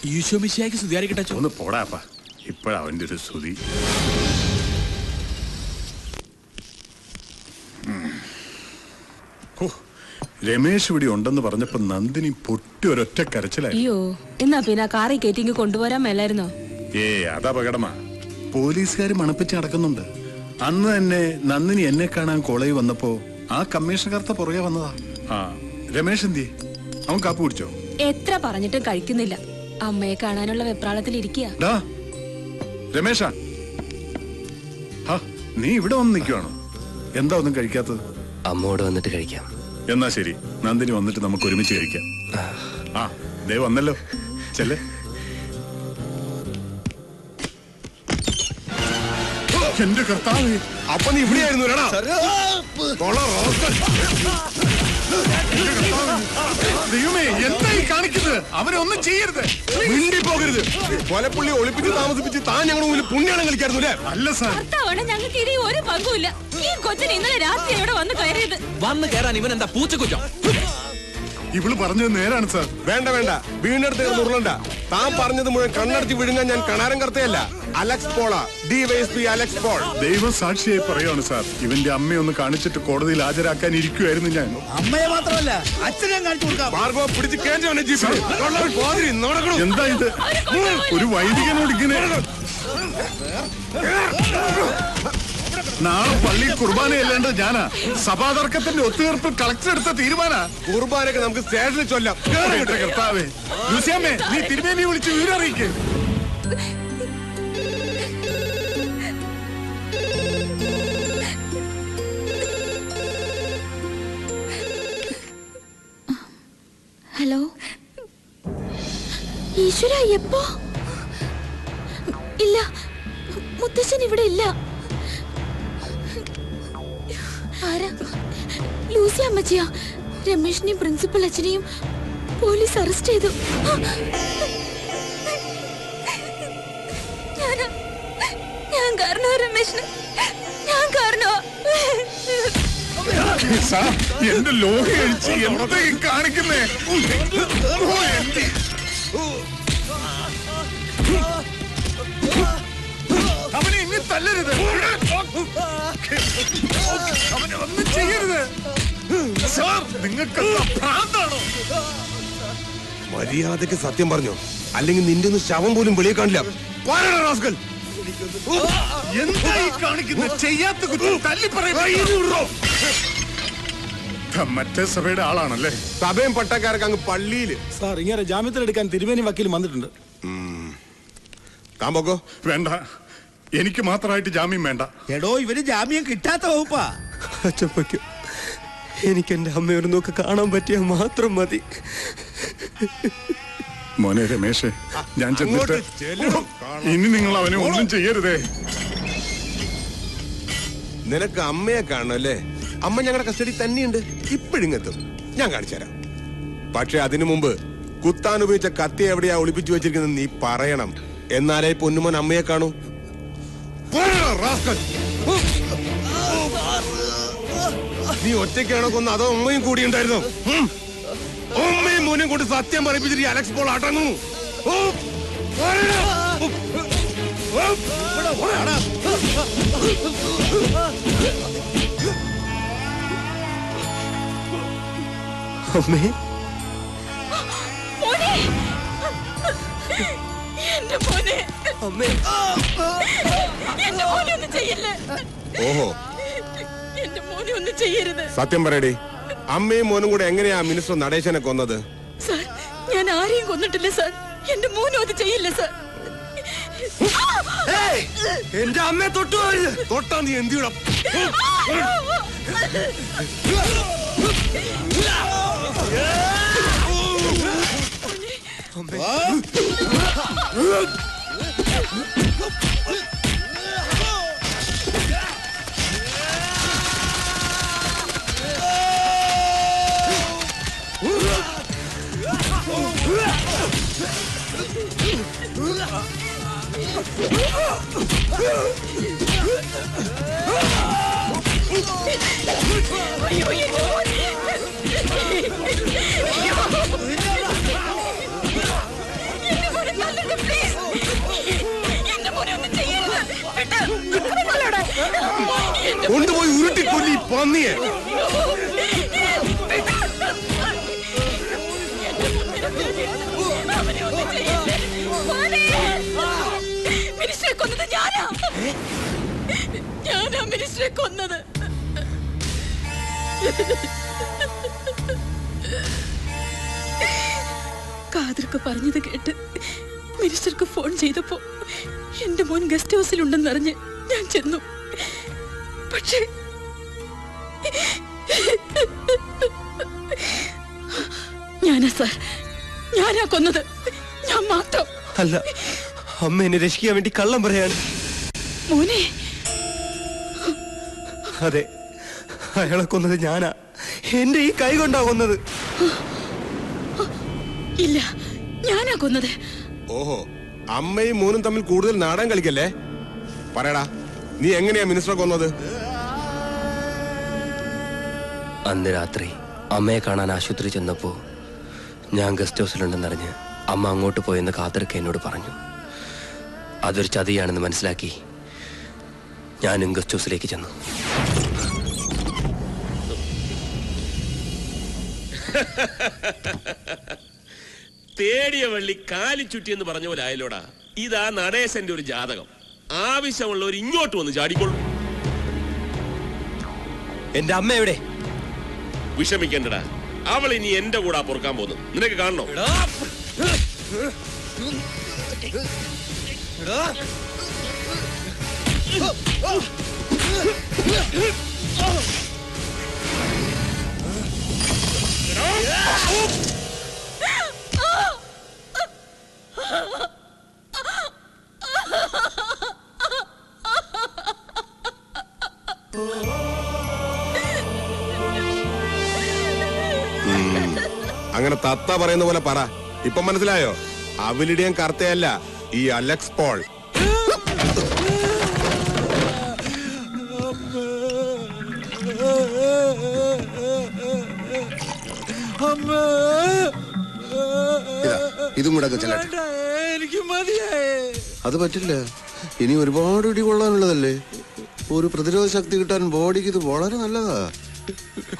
ഈശോ മിശിഹായ്ക്ക് സ്തുതിയായിരിക്കട്ടെ അച്ഛൻ. ഒന്ന് പോടാപ്പാ, ഇപ്പോഴവൻ്റെ ഒരു സ്തുതി. രമേശ് ഇവിടെ ഉണ്ടെന്ന് പറഞ്ഞപ്പോ നന്ദിനി പൊട്ടി ഒരൊറ്റ കരച്ചിലായി. അയ്യോ, എന്നാ പിന്നെ കാറി കയറ്റിങ് കൊണ്ടുപോരാൻ മേലായിരുന്നോ? അത് അപകടമാ. പോലീസുകാർ മണപ്പിച്ച് നടക്കുന്നുണ്ട്. അന്ന് തന്നെ നന്ദിനി എന്നെ കാണാൻ കോളേജിൽ വന്നപ്പോ ആ കമ്മീഷണർത്ത പുറകെ വന്നതാ. രമേശ് എന്തി? അവൻ കാപ്പി കുടിച്ചോ? എത്ര പറഞ്ഞിട്ടും കഴിക്കുന്നില്ല. അമ്മയെ കാണാനുള്ള വെപ്രാളത്തിൽ ഇരിക്കുക. രമേശ, നീ ഇവിടെ വന്ന് നിൽക്കുവാണോ? എന്താ ഒന്നും കഴിക്കാത്തത്? അമ്മോട് വന്നിട്ട് കഴിക്കാം. എന്നാ ശരി, നന്ദിനി വന്നിട്ട് നമുക്ക് ഒരുമിച്ച് കഴിക്കാം. ദേ വന്നല്ലോ, ചെല്ലേ. എന്റെ കർത്താവ്, അപ്പൊ നീ ഇവിടെയായിരുന്നു. ദൈവമേ, എന്തായി കാണിക്കുന്നത്? അവനെ ഒന്നും ചെയ്യരുത്, മിണ്ടി പോകരുത്. കൊലപ്പുള്ളി ഒളിപ്പിച്ച് താമസിപ്പിച്ച് താൻ ഞങ്ങളുടെ മുന്നിൽ പുണ്യാളം കളിക്കായിരുന്നു അല്ലേ? അല്ല സാർ, ഞങ്ങൾക്ക് ഇനി ഒരു പങ്കുമില്ല. ഈ കൊച്ചിന് ഇന്നലെ രാത്രി ഇവിടെ വന്ന് കയറിയത്. വന്ന് കയറാൻ ഇവൻ എന്താ പൂച്ചക്കുറ്റം? ഇവള് പറഞ്ഞത് നേരാണ് സാർ. വേണ്ട വേണ്ട, വീണ്ടെടുത്ത് ഉരുളണ്ട. താൻ പറഞ്ഞത് മുഴുവൻ കണ്ണടച്ച് വിഴുങ്ങാൻ ഞാൻ കണാരം കർത്തയല്ല. അലക്സ് പോള, ഡിവൈഎസ്പി അലക്സ് പോൾ. ദൈവം സാക്ഷിയായി പറയുകയാണ് സാർ. ഇവന്റെ അമ്മയൊന്ന് കാണിച്ചിട്ട് കോടതിയിൽ ഹാജരാക്കാൻ ഇരിക്കുവായിരുന്നു ഞാൻ. അമ്മയെ മാത്രമല്ല, അച്ഛനെ കാണിച്ചു കൊടുക്കാം. ഭാർഗവ പിടിച്ച് കേറ്റവനെ ജീപ്പിൽ. എന്താ ഇത്? ഒരു വൈദികനോട് ഇങ്ങനെ? നാളെ പള്ളിയിൽ കുർബാനയല്ലാണ്ട് ഞാനാ. സഭാതർക്കത്തിന്റെ ഒത്തുതീർപ്പ് കളക്ടർ എടുത്ത തീരുമാനാ. കുർബാനൊക്കെ നമുക്ക് സ്റ്റേഷനിൽ ചൊല്ലാം. കർത്താവേ, ലൂസിയമ്മേ, നീ തിരുമേനി വിളിച്ച് വിവരറിയിക്കേ. ഹലോ ഈശ്വര, എപ്പോ? ഇല്ല, മുത്തശ്ശൻ ഇവിടെ ഇല്ല. ആരാ? ലൂസി അമ്മച്ചിയാ. രമേഷിനെയും പ്രിൻസിപ്പൽ അച്ഛനെയും പോലീസ് അറസ്റ്റ് ചെയ്തു. ഞാൻ കാരണോ രമേഷിന്? ഞാൻ കാരണോ? എന്റെ ലോഹ കഴിച്ച് എന്താ കാണിക്കുന്നേ? അവനെ ഇനി തല്ലരുത്, അവനെ ഒന്നും ചെയ്യരുത് സാർ. നിങ്ങൾക്ക് ഭ്രാന്താണോ? മര്യാദക്ക് സത്യം പറഞ്ഞോ, അല്ലെങ്കിൽ നിന്റെ ഒന്ന് ശവം പോലും വെളിയെ കാണില്ല. എന്തായി കാണിക്കുന്നത്? ചെയ്യാത്ത കുറ്റം തല്ലി പറയുമ്പോ മറ്റേ സഭയുടെ ആളാണല്ലേ? സഭയും പട്ടക്കാരൊക്കെ അങ്ങ് പള്ളിയില്. സാർ, ഇങ്ങനെ ജാമ്യത്തിലെടുക്കാൻ തിരുമേനി വക്കീൽ വന്നിട്ടുണ്ട്. താമ്പോക്കോ? വേണ്ട, എനിക്ക് മാത്രമായിട്ട് ജാമ്യം വേണ്ട. എടോ, ഇവര് ജാമ്യം കിട്ടാത്ത വകുപ്പാ. അച്ഛപ്പയ്ക്കും എനിക്ക് എന്റെ അമ്മയൊരു നോക്ക് കാണാൻ പറ്റിയാൽ മാത്രം മതി. മോനെ രമേശേ, ഞാൻ ചെന്നിട്ട് ഇനി നിങ്ങൾ അവനെ ഒന്നും ചെയ്യരുതേ. നിനക്ക് അമ്മയെ കാണണല്ലേ? അമ്മ ഞങ്ങളുടെ കസ്റ്റഡി തന്നെയുണ്ട്. ഇപ്പോഴിങ്ങെത്തും, ഞാൻ കാണിച്ചു തരാം. പക്ഷെ അതിനു മുമ്പ് കുത്താൻ ഉപയോഗിച്ച കത്തി എവിടെയാ ഒളിപ്പിച്ചു വെച്ചിരിക്കുന്നത് നീ പറയണം. എന്നാലേ പൊന്നുമോൻ അമ്മയെ കാണൂ. നീ ഒറ്റയ്ക്കാണോ കൊന്ന്, അതോ അമ്മയും കൂടി ഉണ്ടായിരുന്നു? അമ്മയും മോനും കൊണ്ട് സത്യം പറയിപ്പിച്ചിട്ട് അലക്സ് പോൾ അടങ്ങുന്നു. അമ്മേ, ഓഹോ, സത്യം പറയടി, അമ്മയും മോനും കൂടെ എങ്ങനെയാ മിനിസ്റ്റർ നടേശനെ കൊന്നത്? സാർ, ഞാൻ ആരെയും കൊന്നിട്ടില്ല സാർ. എന്റെ മോനും അത് ചെയ്യില്ല സാർ. എന്റെ അമ്മയെ തൊട്ടു. തൊട്ടാ നീ എന്ത് ചെയ്യണം? കൊണ്ടുപോയി ഉരുട്ടിക്കൊല്ലി പന്നിയെ. മിനിസ്റ്ററെ കൊന്നത് ഞാനാ മിനിസ്റ്ററെ കൊന്നത്. കാതർക്ക് പറഞ്ഞത് കേട്ട് മിനിസ്റ്റർക്ക് ഫോൺ ചെയ്തപ്പോ എന്റെ മോൻ ഗസ്റ്റ് ഹൗസിലുണ്ടെന്നറിഞ്ഞ് ഞാൻ ചെന്നു. പക്ഷേ ഞാനാ സാർ, ഞാനാ കൊന്നത്, ഞാൻ മാത്രം. അല്ല, അമ്മ എന്നെ രക്ഷിക്കാൻ വേണ്ടി കള്ളം പറയാണ്. മോനെ, അതെ, അയാളെ കൊന്നത് ഞാനാ. എന്റെ ഈ കൈ കൊണ്ടാ കൊന്നത്. ഇല്ല, ഞാനാ കൊന്നത്. ഓഹോ, അമ്മയും മോനും തമ്മിൽ കൂടുതൽ നാടകം കളിക്കല്ലേ? പറയടാ, നീ എങ്ങനെയാ മിനിസ്റ്ററെ കൊന്നത്? അന്ന് രാത്രി അമ്മയെ കാണാൻ ആശുപത്രി ചെന്നപ്പോ ഞാൻ ഗസ്റ്റ് ഹൗസിലുണ്ടെന്നറിഞ്ഞ് അമ്മ അങ്ങോട്ട് പോയെന്ന് കാതർക്ക് എന്നോട് പറഞ്ഞു. അതൊരു ചതിയാണെന്ന് മനസ്സിലാക്കി ഞാനും ഗസ്റ്റ് ഹൗസിലേക്ക് ചെന്നു. തേടിയ വള്ളി കാലി ചുറ്റി എന്ന് പറഞ്ഞ പോലെ ആയല്ലോടാ. ഇതാ നടേശന്റെ ഒരു ജാതകം. ആവശ്യമുള്ളവർ ഇങ്ങോട്ട് വന്ന് ചാടിക്കൊള്ളു. എന്റെ അമ്മ എവിടെ? വിഷമിക്കണ്ടടാ, അവൾ ഇനി എന്റെ കൂടെ പൊറുക്കാൻ പോകുന്നു. നിനക്ക് കാണണോ? അങ്ങനെ തത്ത പറയുന്ന പോലെ പറ. ഇപ്പൊ മനസ്സിലായോ? അവലിടിയൻ കർത്തയല്ല, ഈ അലക്സ് പോൾ. ഇതും കൂടെ ചെല്ലട്ടെ. എനിക്ക് മതിയായേ. അത് പറ്റില്ല, ഇനി ഒരുപാട് ഇടി കൊള്ളാനുള്ളതല്ലേ. ഒരു പ്രതിരോധ ശക്തി കിട്ടാൻ ബോഡിക്ക് ഇത് വളരെ നല്ലതാ.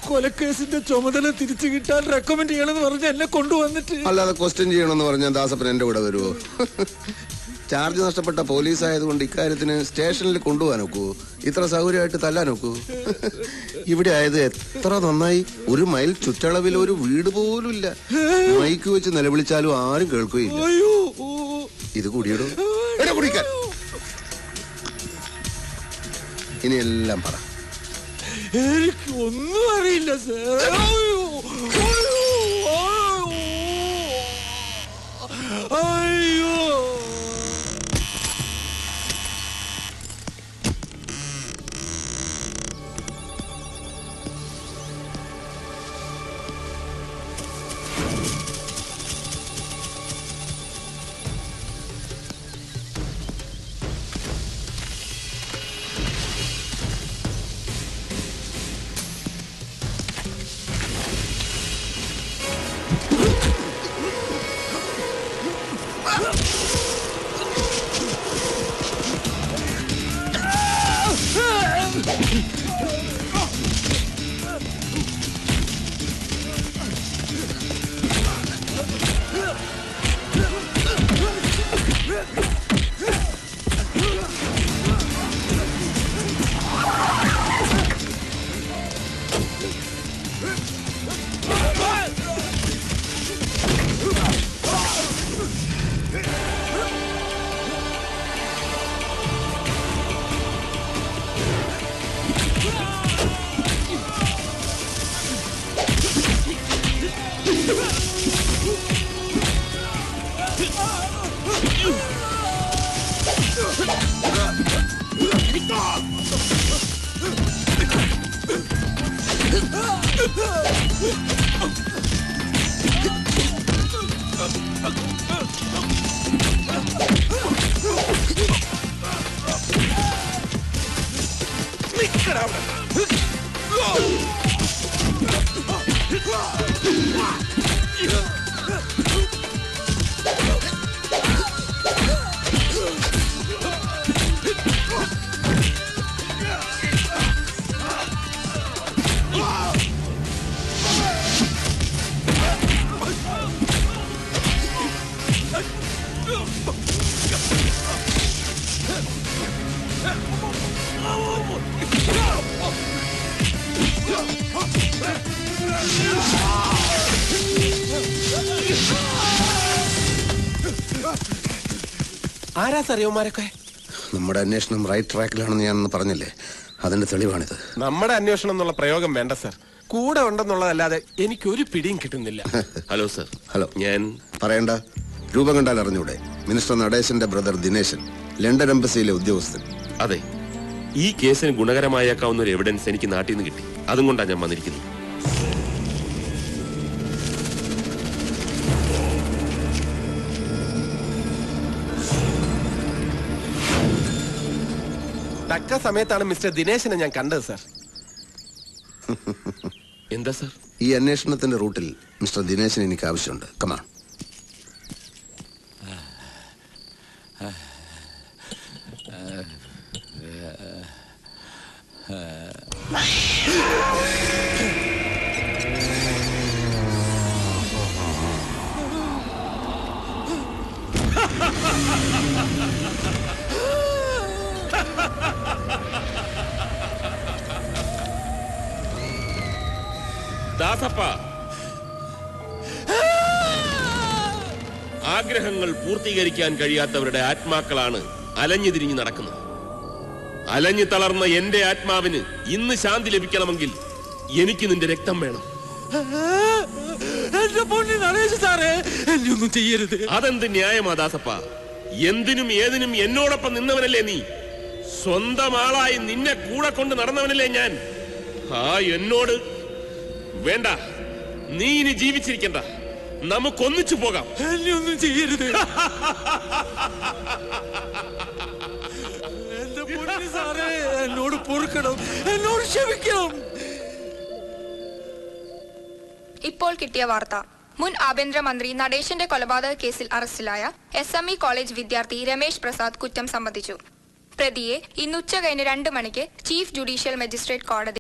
കൊലക്കേസിന്റെ ചുമതല തിരിച്ചു കിട്ടാൻ റെക്കമെൻഡ് ചെയ്യണമെന്ന് പറഞ്ഞ് എന്നെ കൊണ്ടുവന്നിട്ട്. അല്ലാതെ ക്വസ്റ്റ്യൻ ചെയ്യണമെന്ന് പറഞ്ഞാൽ ദാസപ്പൻ എന്റെ കൂടെ വരുമോ? ചാർജ് നഷ്ടപ്പെട്ട പോലീസ് ആയതുകൊണ്ട് ഇക്കാര്യത്തിന് സ്റ്റേഷനിൽ കൊണ്ടുപോകാൻ നോക്കൂ. ഇത്ര സൗകര്യമായിട്ട് തല്ലാൻ നോക്കൂ. ഇവിടെ ആയത് എത്ര നന്നായി. ഒരു മൈൽ ചുറ്റളവിൽ ഒരു വീട് പോലും ഇല്ല. മൈക്ക് വെച്ച് നിലവിളിച്ചാലും ആരും കേൾക്കുകയില്ല. ഇത് കുടിയിടും. കുടിക്കാൻ ഇനി എല്ലാം പറ. എനിക്ക് ഒന്നും അറിയില്ല സാർ. അയ്യോ, ആരാ സാർ യുവമാരൊക്കെ? നമ്മുടെ അന്വേഷണം റൈറ്റ് ട്രാക്കിലാണെന്ന് ഞാനൊന്ന് പറഞ്ഞില്ലേ, അതിന്റെ തെളിവാണിത്. നമ്മുടെ അന്വേഷണം എന്നുള്ള പ്രയോഗം വേണ്ട സാർ. കൂടെ ഉണ്ടെന്നുള്ളതല്ലാതെ എനിക്കൊരു പിടിയും കിട്ടുന്നില്ല. Hello sir. ഹലോ. ഞാൻ പറയണ്ട, രൂപം കണ്ടാൽ അറിഞ്ഞൂടെ? മിനിസ്റ്റർ നടേശന്റെ ബ്രദർ ദിനേശൻ, ലണ്ടൻ എംബസിയിലെ ഉദ്യോഗസ്ഥൻ. അതെ, ഈ കേസിന് ഗുണകരമായേക്കാവുന്ന ഒരു എവിഡൻസ് എനിക്ക് നാട്ടിൽ നിന്ന് കിട്ടി. അതും കൊണ്ടാണ് ഞാൻ വന്നിരിക്കുന്നത്. തക്ക സമയത്താണ് മിസ്റ്റർ ദിനേശനെ ഞാൻ കണ്ടത് സാർ. എന്താ സർ? ഈ അന്വേഷണത്തിന്റെ റൂട്ടിൽ മിസ്റ്റർ ദിനേശൻ എനിക്ക് ആവശ്യമുണ്ട്. കമാ. ദാസപ്പ, ആഗ്രഹങ്ങൾ പൂർത്തീകരിക്കാൻ കഴിയാത്തവരുടെ ആത്മാക്കളാണ് അലഞ്ഞു തിരിഞ്ഞു നടക്കുന്നത്. അലഞ്ഞു തളർന്ന എന്റെ ആത്മാവിന് ഇന്ന് ശാന്തി ലഭിക്കണമെങ്കിൽ എനിക്ക് നിന്റെ രക്തം വേണം. എന്റെ പൊന്നി നടേശ് സാറേ, എന്നെ ഒന്നും ചെയ്യരുത്. അതെന്ത് ന്യായമാ ദാസപ്പ? എന്തിനും ഏതിനും എന്നോടൊപ്പം നിന്നവനല്ലേ നീ? സ്വന്തം ആളായി നിന്നെ കൂടെ കൊണ്ട് നടന്നവനല്ലേ ഞാൻ? ആ എന്നോട് വേണ്ട, നീ ഇനി ജീവിച്ചിരിക്കണ്ട, നമുക്കൊന്നിച്ചു പോകാം. എന്നെ ഒന്നും ചെയ്യരുത്. എന്റെ പൊന്നി സാറേ, എന്നോട് പൊറുക്കണം, എന്നോട് ക്ഷമിക്കണം. ഇപ്പോൾ കിട്ടിയ വാർത്ത. മുൻ ആഭ്യന്തരമന്ത്രി നടേശന്റെ കൊലപാതക കേസിൽ അറസ്റ്റിലായ SME കോളേജ് വിദ്യാർത്ഥി രമേശ് പ്രസാദ് കുറ്റം സമ്മതിച്ചു. പ്രതിയെ ഇന്ന് ഉച്ച കഴിഞ്ഞ് 2 മണിക്ക് ചീഫ് ജുഡീഷ്യൽ മജിസ്ട്രേറ്റ് കോടതി